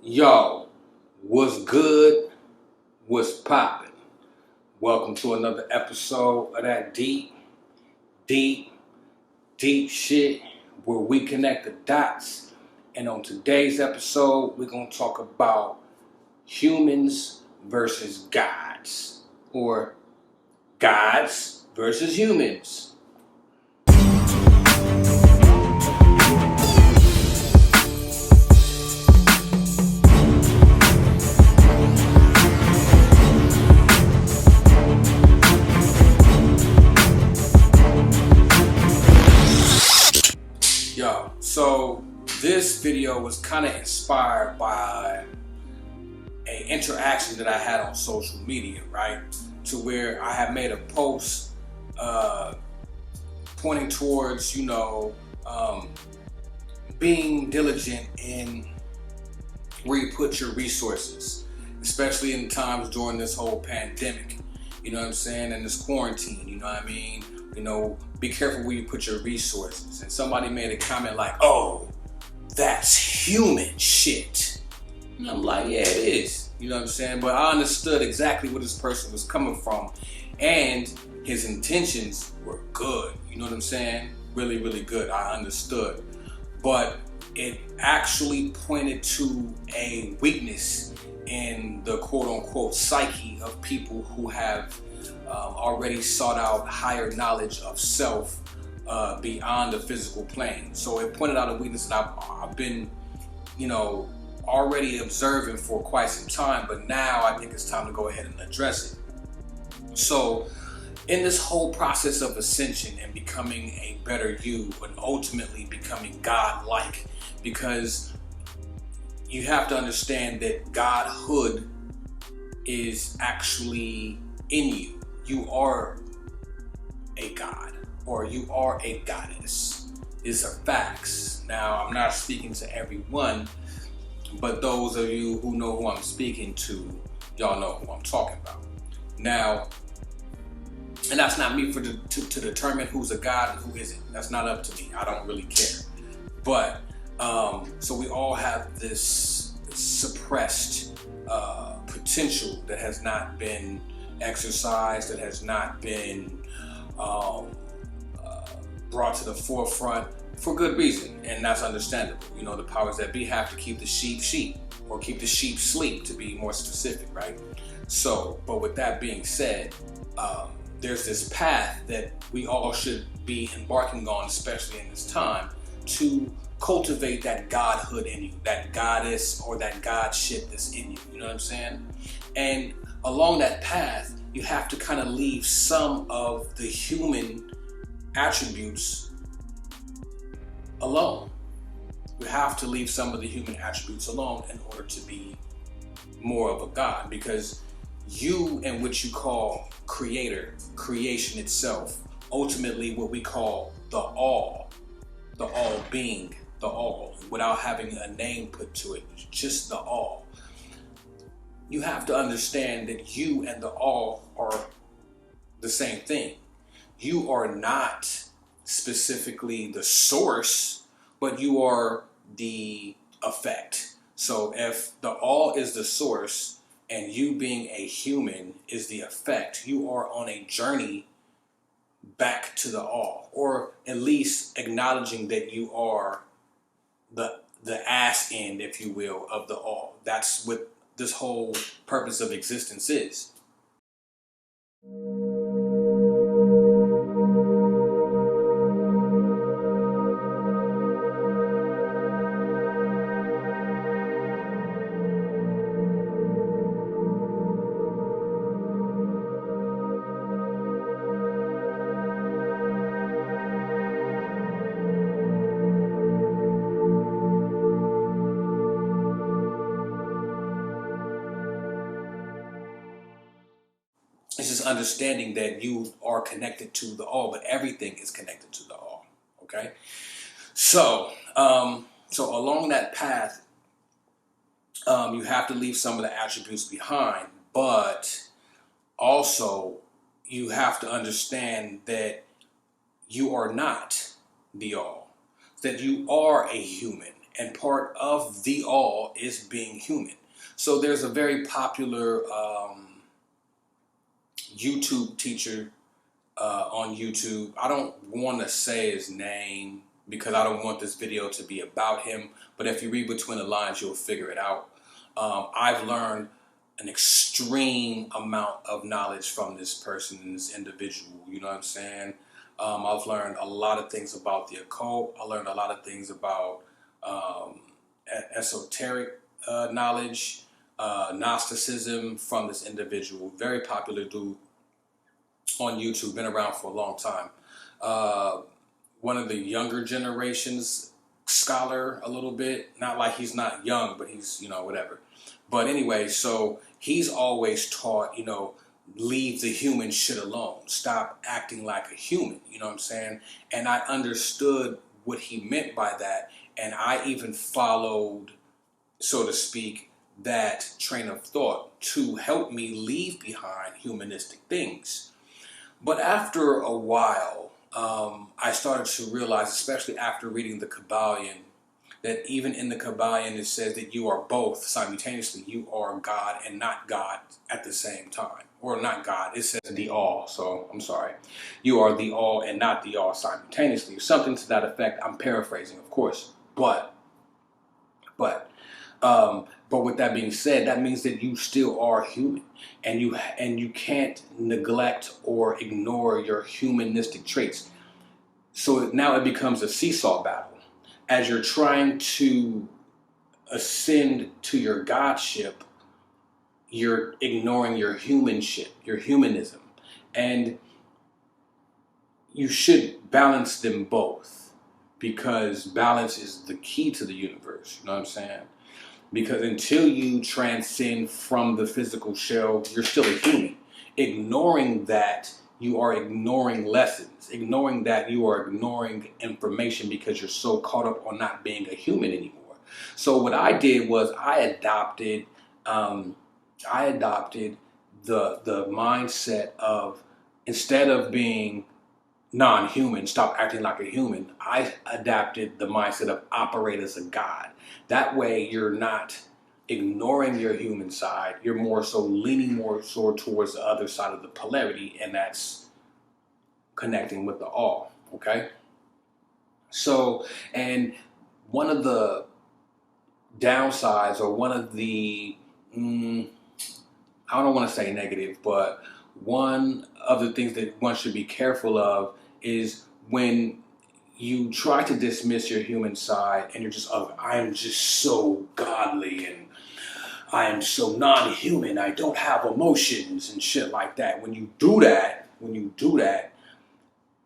Yo, what's good? What's poppin'? Welcome to another episode of that deep, deep shit where we connect the dots. And on today's episode, we're gonna talk about humans versus gods, or gods versus humans. Yo, so this video was kind of inspired by an interaction that I had on social media, right? To where I had made a post pointing towards, being diligent in where you put your resources, especially in times during this whole pandemic. You know what I'm saying? And this quarantine, you know what I mean? Be careful where you put your resources. And somebody made a comment like, "Oh, that's human shit." And I'm like, yeah, it is. You know what I'm saying? But I understood exactly where this person was coming from. And his intentions were good. You know what I'm saying? Really, really good. I understood. But it actually pointed to a weakness in the quote-unquote psyche of people who have already sought out higher knowledge of self beyond the physical plane. So it pointed out a weakness that I've been, already observing for quite some time, but now I think it's time to go ahead and address it. So in this whole process of ascension and becoming a better you, and ultimately becoming God-like, because you have to understand that Godhood is actually in you. You are a god, or you are a goddess. These are facts. Now, I'm not speaking to everyone, but those of you who know who I'm speaking to, y'all know who I'm talking about. Now, and that's not me to determine who's a god and who isn't. That's not up to me. I don't really care. But so we all have this suppressed potential that has not been exercised, that has not been brought to the forefront for good reason, and that's understandable. The powers that be have to keep the sheep, or keep the sheep sleep, to be more specific, right? So, but with that being said, there's this path that we all should be embarking on, especially in this time, to cultivate that godhood in you, that goddess or that godship that's in you. You know what I'm saying? And along that path, you have to kind of leave some of the human attributes alone. You have to leave some of the human attributes alone in order to be more of a god, because you and what you call creator, creation itself, ultimately what we call the all being, the all, without having a name put to it, just the all. You have to understand that you and the all are the same thing. You are not specifically the source, but you are the effect. So if the all is the source and you being a human is the effect, you are on a journey back to the all, or at least acknowledging that you are the ass end, if you will, of the all. That's what this whole purpose of existence is. It's just understanding that you are connected to the all, but everything is connected to the all. Okay, so so along that path, you have to leave some of the attributes behind, but also you have to understand that you are not the all, that you are a human, and part of the all is being human. So there's a very popular YouTube teacher on YouTube. I don't want to say his name because I don't want this video to be about him, but if you read between the lines, you'll figure it out. I've learned an extreme amount of knowledge from this person and this individual, you know what I'm saying? I've learned a lot of things about the occult. I learned a lot of things about esoteric knowledge, Gnosticism from this individual. Very popular dude on YouTube, been around for a long time. One of the younger generations scholar a little bit. Not like he's not young, but he's, you know, whatever. But anyway, so he's always taught, you know, leave the human shit alone. Stop acting like a human, you know what I'm saying? And I understood what he meant by that. And I even followed, so to speak, that train of thought to help me leave behind humanistic things. But after a while, I started to realize, especially after reading the Kybalion, that even in the Kybalion it says that you are both simultaneously. You are God and not God at the same time. Or not God, it says the all, so I'm sorry. You are the all and not the all simultaneously. Something to that effect. I'm paraphrasing, of course. But with that being said, that means that you still are human, and you can't neglect or ignore your humanistic traits. So now it becomes a seesaw battle. As you're trying to ascend to your godship, you're ignoring your humanship, your humanism. And you should balance them both, because balance is the key to the universe, you know what I'm saying? Because until you transcend from the physical shell, you're still a human. Ignoring that, you are ignoring lessons. Ignoring that, you are ignoring information because you're so caught up on not being a human anymore. So what I did was I adopted the mindset of, instead of being non-human, stop acting like a human, I adapted the mindset of operate as a god. That way you're not ignoring your human side, you're more so leaning more so towards the other side of the polarity, and that's connecting with the all, okay? So, and one of the downsides, or one of the, I don't want to say negative, but one of the things that one should be careful of is when you try to dismiss your human side and you're just, oh, I'm just so godly and I am so non-human, I don't have emotions and shit like that. When you do that,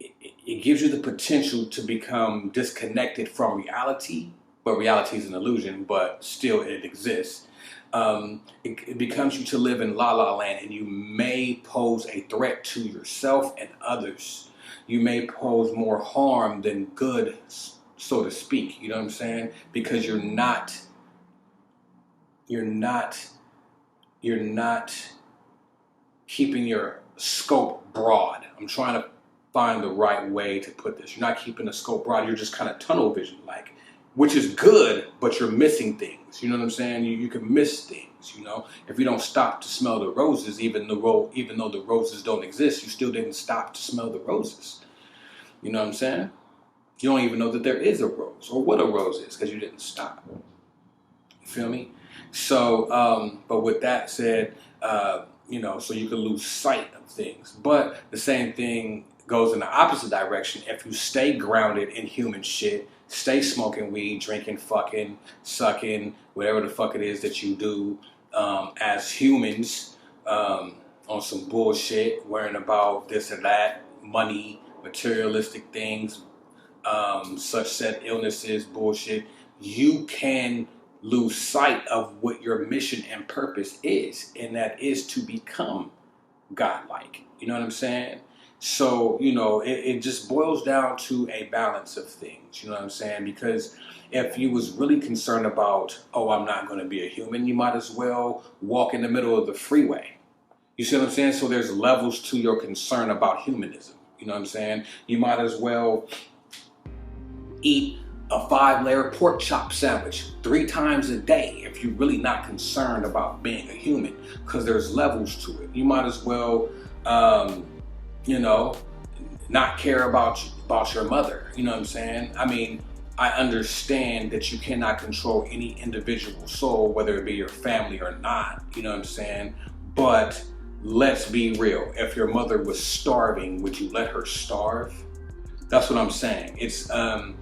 it gives you the potential to become disconnected from reality. But reality is an illusion, but still it exists. It becomes you to live in la la land, and you may pose a threat to yourself and others. You may pose more harm than good, so to speak. You know what I'm saying? Because you're not keeping your scope broad. I'm trying to find the right way to put this. You're not keeping the scope broad. You're just kind of tunnel vision like, which is good, but you're missing things. You know what I'm saying? You can miss things, you know? If you don't stop to smell the roses, even though the roses don't exist, you still didn't stop to smell the roses. You know what I'm saying? You don't even know that there is a rose or what a rose is because you didn't stop. You feel me? So, but with that said, you know, so you can lose sight of things. But the same thing goes in the opposite direction. If you stay grounded in human shit, stay smoking weed, drinking, fucking, sucking, whatever the fuck it is that you do as humans, on some bullshit, worrying about this or that, money, materialistic things, such said illnesses, bullshit, you can lose sight of what your mission and purpose is, and that is to become godlike. You know what I'm saying? So, you know, it just boils down to a balance of things, you know what I'm saying? Because if you was really concerned about, oh, I'm not going to be a human, you might as well walk in the middle of the freeway. You see what I'm saying? So there's levels to your concern about humanism. You know what I'm saying? You might as well eat a 5-layer pork chop sandwich 3 times a day if you're really not concerned about being a human, because there's levels to it. You might as well, you know, not care about your mother. You know what I'm saying? I mean, I understand that you cannot control any individual soul, whether it be your family or not. You know what I'm saying? But let's be real. If your mother was starving, would you let her starve? That's what I'm saying. It's a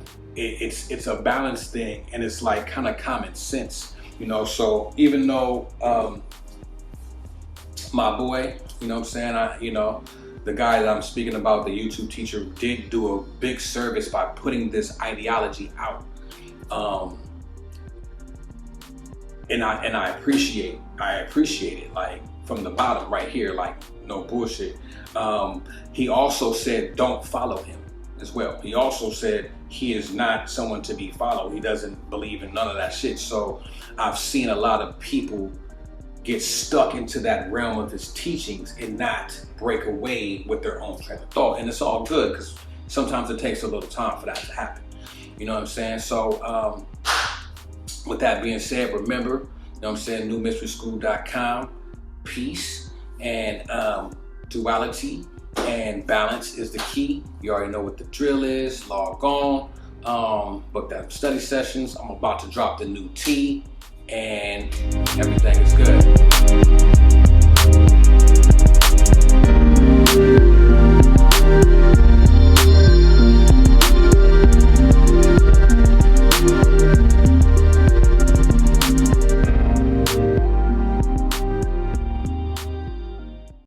balanced thing, and it's like kind of common sense, you know. So even though my boy, you know what I'm saying, the guy that I'm speaking about, the YouTube teacher, did do a big service by putting this ideology out, and I appreciate it, like, from the bottom right here, like, no bullshit. He also said don't follow him as well. He also said he is not someone to be followed. He doesn't believe in none of that shit. So I've seen a lot of people get stuck into that realm of his teachings and not break away with their own train of thought. And it's all good, because sometimes it takes a little time for that to happen. You know what I'm saying? So with that being said, remember, you know what I'm saying, newmysteryschool.com. Peace and duality and balance is the key. You already know what the drill is. Log on, book that study sessions. I'm about to drop the new tea, and everything is good.